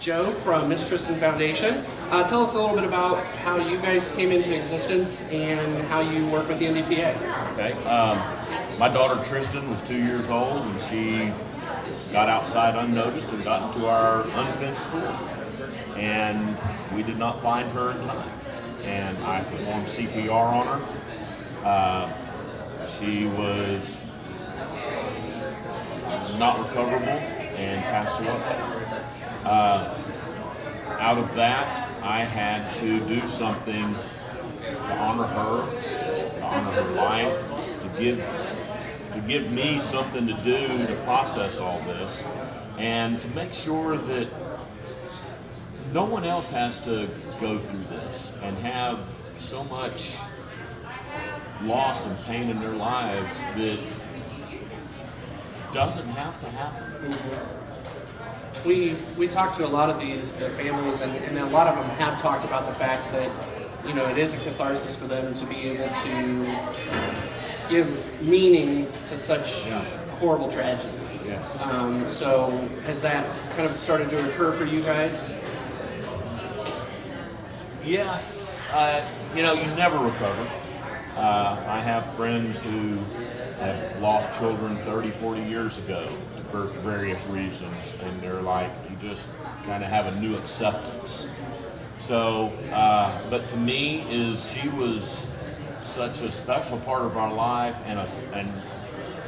Joe from Miss Tristan Foundation. Tell us a little bit about how you guys came into existence and how you work with the NDPA. Okay. My daughter Tristan was 2 years old, and she got outside unnoticed and got into our unfenced pool. And we did not find her in time. And I performed CPR on her. She was not recoverable and passed away. Out of that, I had to do something to honor her life, to give me something to do to process all this, and to make sure that no one else has to go through this and have so much loss and pain in their lives that doesn't have to happen. We talked to a lot of the families, and a lot of them have talked about the fact that, you know, it is a catharsis for them to be able to give meaning to such horrible tragedy. Yes. So has that kind of started to occur for you guys? Yes. You know, you never recover. I have friends who have lost children 30, 40 years ago for various reasons, and they're like, you just kind of have a new acceptance. So, but to me, she was such a special part of our life and a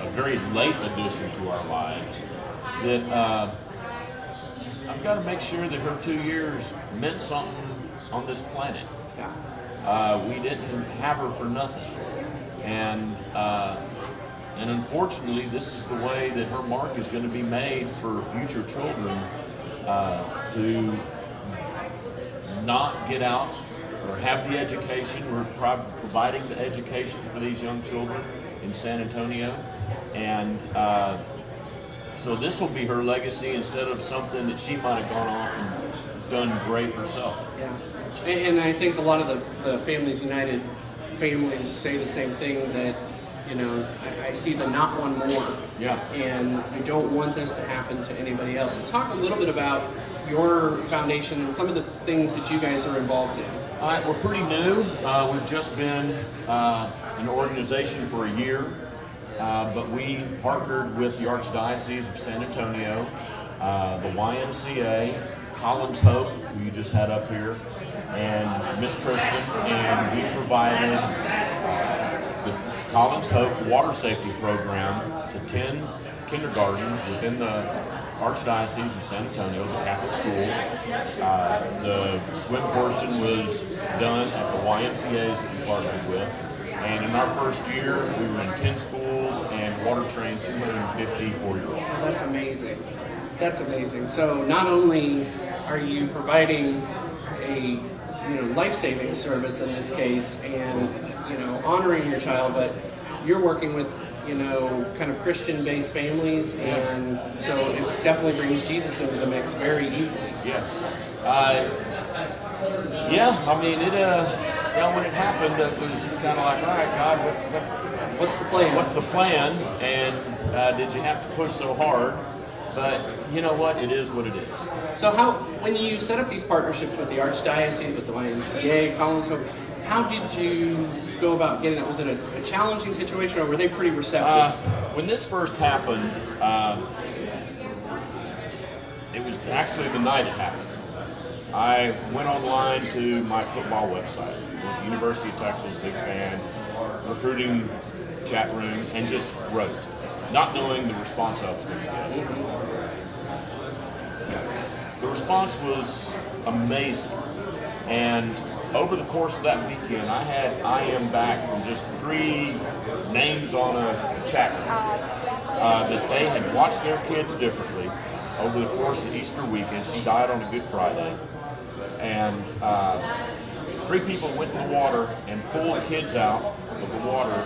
very late addition to our lives that I've got to make sure that her 2 years meant something on this planet. We didn't have her for nothing, and unfortunately, this is the way that her mark is going to be made for future children to not get out or have the education. We're providing the education for these young children in San Antonio, and so this will be her legacy instead of something that she might have gone off and done great herself. Yeah. And I think a lot of the Families United families say the same thing, that, you know, I see the not one more. Yeah. And we don't want this to happen to anybody else. So talk a little bit about your foundation and some of the things that you guys are involved in. All right, we're pretty new. We've just been an organization for a year, but we partnered with the Archdiocese of San Antonio, the YMCA, Collins Hope, who you just had up here, and Miss Tristan, and we provided the Collins Hope Water Safety Program to 10 kindergartens within the Archdiocese of San Antonio, the Catholic schools. The swim portion was done at the YMCA's that we partnered with. And in our first year, we were in 10 schools and water trained 250 4-year-olds. That's amazing. That's amazing. So not only are you providing a life-saving service in this case, and honoring your child, but you're working with kind of Christian-based families, and so it definitely brings Jesus into the mix very easily. Yes. Yeah. I mean, when it happened, it was kind of like, all right, God, what's the plan? What's the plan? And did you have to push so hard? But you know what? It is what it is. So when you set up these partnerships with the Archdiocese, with the YMCA, Collins Hope, how did you go about getting that? Was it a challenging situation, or were they pretty receptive? When this first happened, it was actually the night it happened. I went online to my football website, University of Texas, big fan, recruiting chat room, and just wrote, not knowing the response I was going to get. The response was amazing, and over the course of that weekend, I am back from just 3 names on a chat room that they had watched their kids differently over the course of Easter weekend. She died on a Good Friday, and 3 people went in the water and pulled kids out of the water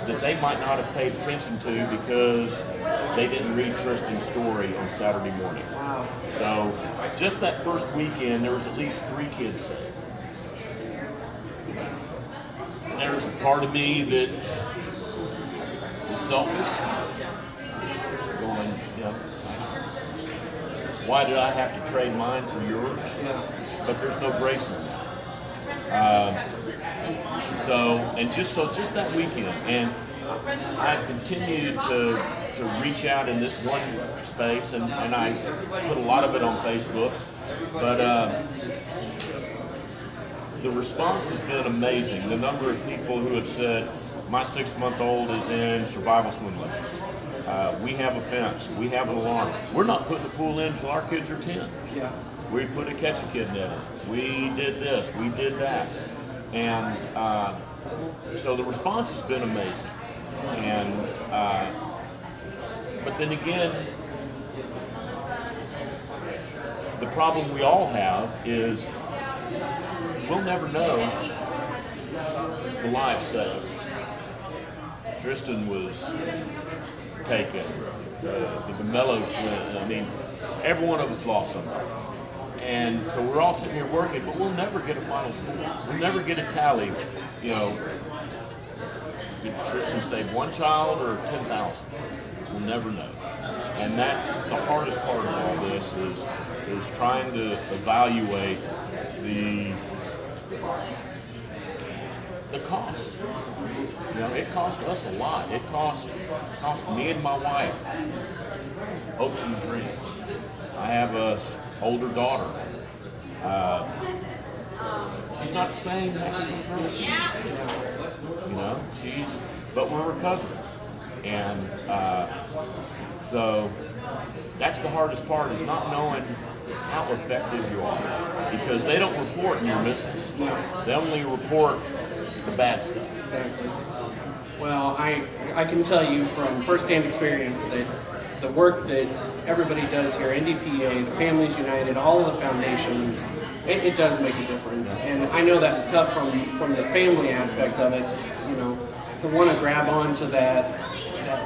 that they might not have paid attention to because they didn't read Tristan's story on Saturday morning. Wow. So just that first weekend, there was at least 3 kids saved. There's a part of me that is selfish, going, why did I have to trade mine for yours? Yeah. But there's no grace in that. Just that weekend, and I've continued to reach out in this one space, and I put a lot of it on Facebook, but the response has been amazing. The number of people who have said, my 6-month-old is in survival swim lessons. We have a fence. We have an alarm. We're not putting the pool in until our kids are 10. Yeah. We put a catch-a-kid net in. We did this. We did that. And so the response has been amazing. And but then again, the problem we all have is we'll never know the lives saved. Tristan was taken. The Mello twin. I mean, every one of us lost somebody. And so we're all sitting here working, but we'll never get a final score. We'll never get a tally. You know, did Tristan save one child or 10,000? We'll never know. And that's the hardest part of all this is trying to evaluate the cost. You know, it cost us a lot. It cost me and my wife hopes and dreams. I have a older daughter. She's not the same person. You know, but we're recovering. And so that's the hardest part, is not knowing how effective you are. Because they don't report near misses. They only report the bad stuff. Exactly. Well, I can tell you from firsthand experience that the work that everybody does here, NDPA, the Families United, all of the foundations, it does make a difference. And I know that's tough from the family aspect of it, to want to grab onto that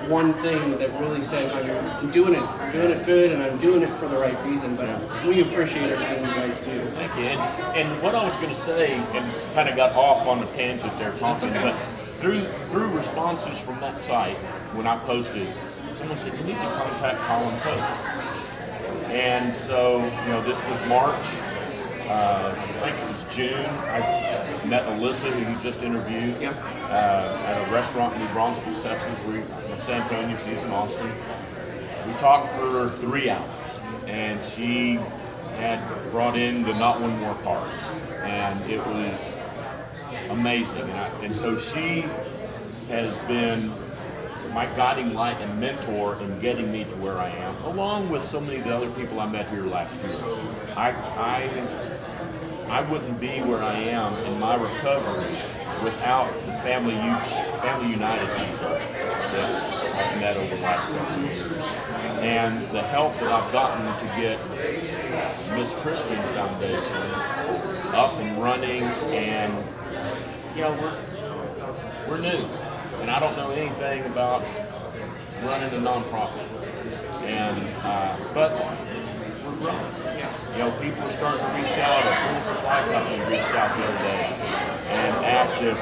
one thing that really says I'm doing it good, and I'm doing it for the right reason. But we appreciate everything you guys do. Thank you. And what I was going to say, and kind of got off on a tangent there talking, okay. But through responses from that site, when I posted, someone said, you need to contact Collins Hope. And so, this was March. I think it was June. I met Alyssa, who you just interviewed, at a restaurant in New Braunfels, Texas. We're in San Antonio. She's in Austin. We talked for 3 hours, and she had brought in the Not One More cards, and it was amazing. And so she has been my guiding light and mentor in getting me to where I am, along with so many of the other people I met here last year. I wouldn't be where I am in my recovery without the Family United people that I've met over the last couple of years. And the help that I've gotten to get Tristan Foundation up and running, and we're new. And I don't know anything about running a nonprofit. And but we're growing. People are starting to reach out. A pool supply company reached out the other day and asked if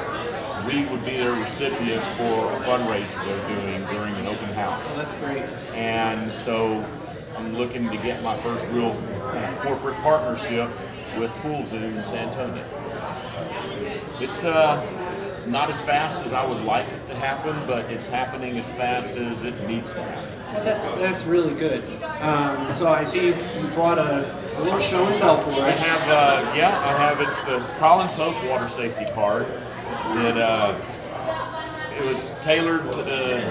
we would be their recipient for a fundraiser they're doing during an open house. Oh, that's great. And so I'm looking to get my first real corporate partnership with Pool Zoo in San Antonio. It's not as fast as I would like it to happen, but it's happening as fast as it needs to happen. That's really good. So I see you brought a little show and tell for us. I have. It's the Collins Hope Water Safety Card. That it was tailored to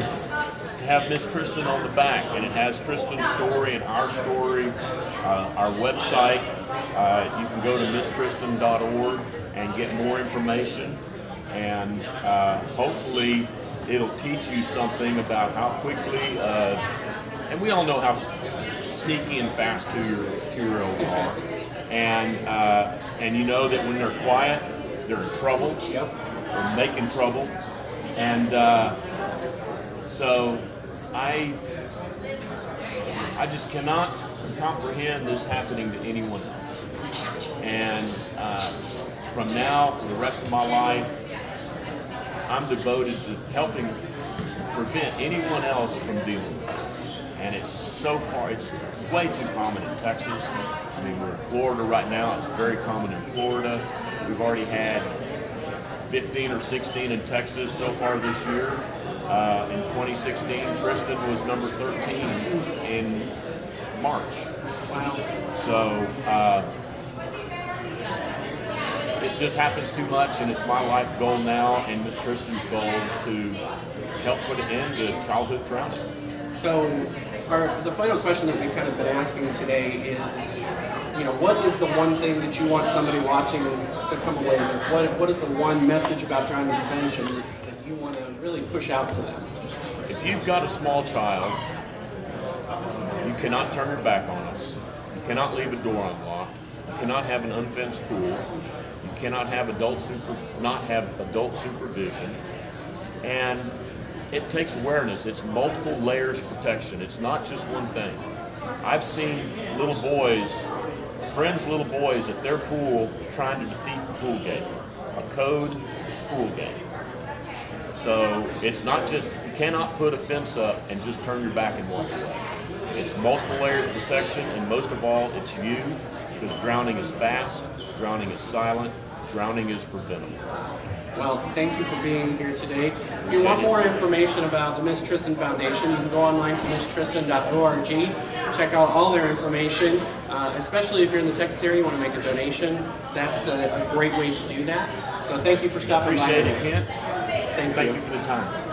have Miss Tristan on the back, and it has Tristan's story and our story. Our website. You can go to misstristan.org and get more information. And hopefully it'll teach you something about how quickly, and we all know how sneaky and fast 2-year-olds are. And you know that when they're quiet, they're in trouble. Yep. They're making trouble. And so I just cannot comprehend this happening to anyone else. And from now, for the rest of my life, I'm devoted to helping prevent anyone else from dealing with this. and it's way too common in Texas. I mean, we're in Florida right now. It's very common in Florida. We've already had 15 or 16 in Texas so far this year. In 2016, Tristan was number 13 in March. Wow. So it just happens too much, and it's my life goal now and Miss Tristan's goal to help put an end to childhood drowning. So the final question that we've kind of been asking today is, what is the one thing that you want somebody watching to come away with? What is the one message about drowning prevention that you want to really push out to them? If you've got a small child, you cannot turn your back on us. You cannot leave a door unlocked. You cannot have an unfenced pool. You cannot have not have adult supervision. And it takes awareness. It's multiple layers of protection. It's not just one thing. I've seen little boys, friends' little boys at their pool trying to defeat the pool gate, a code pool gate. So it's not just, you cannot put a fence up and just turn your back and walk away. It's multiple layers of protection, and most of all, it's you, because drowning is fast, drowning is silent, drowning is preventable. Well, thank you for being here today. If you want more information about the Miss Tristan Foundation, you can go online to misstristan.org, check out all their information, especially if you're in the Texas area, you want to make a donation. That's a great way to do that. So thank you for stopping by. Appreciate it, Kent. Thank you for the time.